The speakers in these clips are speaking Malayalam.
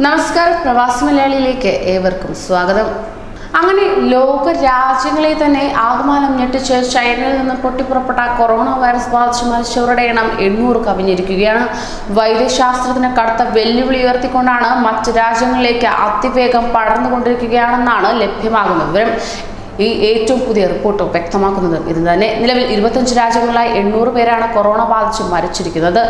നമസ്കാരം, പ്രവാസി മലയാളിയിലേക്ക് ഏവർക്കും സ്വാഗതം. അങ്ങനെ ലോക രാജ്യങ്ങളെ തന്നെ ആകമാനം ഞെട്ടിച്ച് ചൈനയിൽ നിന്ന് പൊട്ടിപ്പുറപ്പെട്ട കൊറോണ വൈറസ് ബാധിച്ച് മരിച്ചവരുടെ എണ്ണം 800 കവിഞ്ഞിരിക്കുകയാണ്. വൈദ്യശാസ്ത്രത്തിന് കടുത്ത വെല്ലുവിളി ഉയർത്തിക്കൊണ്ടാണ് മറ്റ് രാജ്യങ്ങളിലേക്ക് അതിവേഗം പടർന്നുകൊണ്ടിരിക്കുകയാണെന്നാണ് ലഭ്യമാകുന്ന വിവരം. ഈ ഏറ്റവും പുതിയ റിപ്പോർട്ട് വ്യക്തമാക്കുന്നത് ഇത് തന്നെ. നിലവിൽ 25 രാജ്യങ്ങളിലായി 800 പേരാണ് കൊറോണ ബാധിച്ച് മരിച്ചിരിക്കുന്നത്.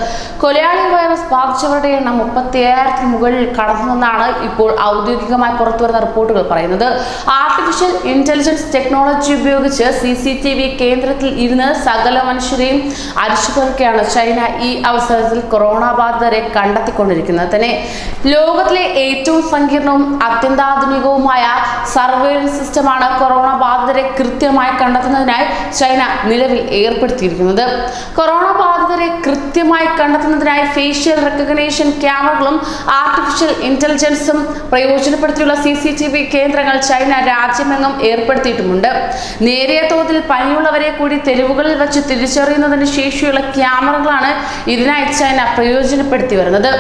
കൊലയാളി വൈറസ് ബാധിച്ചവരുടെ എണ്ണം 35,000 മുകളിൽ കടന്നുവെന്നാണ് ഇപ്പോൾ ഔദ്യോഗികമായി പുറത്തുവരുന്ന റിപ്പോർട്ടുകൾ പറയുന്നത്. ആർട്ടിഫിഷ്യൽ ഇന്റലിജൻസ് ടെക്നോളജി ഉപയോഗിച്ച് CCTV കേന്ദ്രത്തിൽ ഇരുന്ന് സകല മനുഷ്യരെയും അരിച്ചുപെറുക്കിയാണ് ചൈന ഈ അവസരത്തിൽ കൊറോണ ബാധിതരെ കണ്ടെത്തിക്കൊണ്ടിരിക്കുന്നത് തന്നെ. ലോകത്തിലെ ഏറ്റവും സങ്കീർണവും അത്യന്താധുനികവുമായ സർവൈലൻസ് സിസ്റ്റമാണ് കൊറോണ ബാധിതരെ കൃത്യമായി കണ്ടെത്തുന്നതിനായി ചൈന നിലവിൽ ഏർപ്പെടുത്തിയിരിക്കുന്നത്. കൊറോണ ബാധിതരെ കൃത്യമായി കണ്ടെത്തുന്നതിനായി ഫേഷ്യൽ റെക്കഗ്നീഷൻ ക്യാമറകളും ആർട്ടിഫിഷ്യൽ ഇന്റലിജൻസും പ്രയോജനപ്പെടുത്തിയുള്ള CCTV കേന്ദ്രങ്ങൾ ചൈന രാജ്യമെങ്ങും ഏർപ്പെടുത്തിയിട്ടുമുണ്ട്. നേരിയ തോതിൽ പനിയുള്ളവരെ കൂടി തെരുവുകളിൽ വെച്ച് തിരിച്ചറിയുന്നതിന് ശേഷിയുള്ള ക്യാമറകളാണ് ഇതിനായി ചൈന പ്രയോജനപ്പെടുത്തി വരുന്നത്.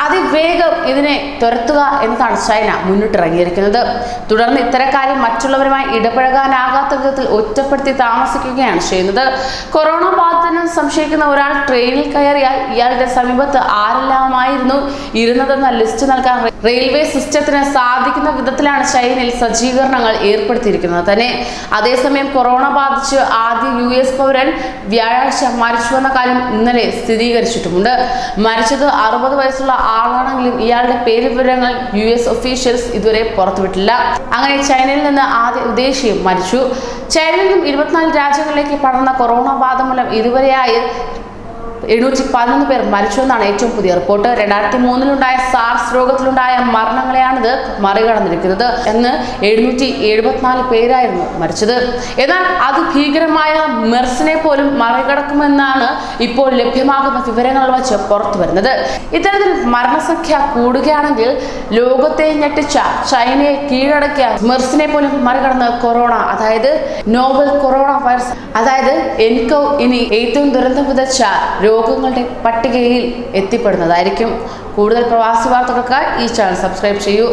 അതിവേഗം ഇതിനെ തുരത്തുക എന്നതാണ് ചൈന മുന്നിട്ടിറങ്ങിയിരിക്കുന്നത്. തുടർന്ന് ഇത്തരക്കാരെ മറ്റുള്ളവരുമായി ഇടപഴകാനാകാത്ത വിധത്തിൽ ഒറ്റപ്പെടുത്തി താമസിക്കുകയാണ് ചെയ്യുന്നത്. കൊറോണ ബാധിതനെന്ന് സംശയിക്കുന്ന ഒരാൾ ട്രെയിനിൽ കയറിയാൽ ഇയാളുടെ സമീപത്ത് ആരെല്ലാമായിരുന്നു ഇരുന്നതെന്ന ലിസ്റ്റ് നൽകാൻ റെയിൽവേ സിസ്റ്റത്തിന് സാധിക്കുന്ന വിധത്തിലാണ് ചൈനയിൽ സജ്ജീകരണങ്ങൾ ഏർപ്പെടുത്തിയിരിക്കുന്നത് തന്നെ. അതേസമയം കൊറോണ ബാധിച്ച് ആദ്യ US പൗരൻ വ്യാഴാഴ്ച മരിച്ചുവെന്ന കാര്യം ഇന്നലെ സ്ഥിരീകരിച്ചിട്ടുമുണ്ട്. മരിച്ചത് 60 വയസ്സുള്ള ആളാണെങ്കിലും ഇയാളുടെ പേര് വിവരങ്ങൾ US ഒഫീഷ്യൽസ് ഇതുവരെ പുറത്തുവിട്ടില്ല. അങ്ങനെ ചൈനയിൽ നിന്ന് ആദ്യ വിദേശിയും മരിച്ചു. ചൈനയിൽ നിന്നും 24 രാജ്യങ്ങളിലേക്ക് പടർന്ന കൊറോണ ബാധ മൂലം ഇതുവരെയായി 711 പേർ മരിച്ചുവെന്നാണ് ഏറ്റവും പുതിയ റിപ്പോർട്ട്. 2003-ലുണ്ടായ സാർസ് രോഗത്തിലുണ്ടായ മരണങ്ങളെയാണിത് മറികടന്നിരിക്കുന്നത്. എന്ന് 774 പേരായിരുന്നു മരിച്ചത്. എന്നാൽ അതിഭീകരമായ മെർസിനെ പോലും മറികടക്കുമെന്നാണ് ഇപ്പോൾ ലഭ്യമാകുന്ന വിവരങ്ങൾ വച്ച് പുറത്തു വരുന്നത്. ഇത്തരത്തിൽ മരണസംഖ്യ കൂടുകയാണെങ്കിൽ ലോകത്തെ ഞെട്ടിച്ച ചൈനയെ കീഴടക്കിയ മെർസിനെ പോലും മറികടന്ന് കൊറോണ, അതായത് നോവൽ കൊറോണ വൈറസ്, അതായത് എൻകോ ഇനി ഏറ്റവും ദുരന്തം വിതച്ച രോഗങ്ങളുടെ പട്ടികയിൽ എത്തിപ്പെടുന്നതായിരിക്കും. കൂടുതൽ പ്രവാസി വാർത്തകൾക്കായി ഈ ചാനൽ സബ്സ്ക്രൈബ് ചെയ്യൂ.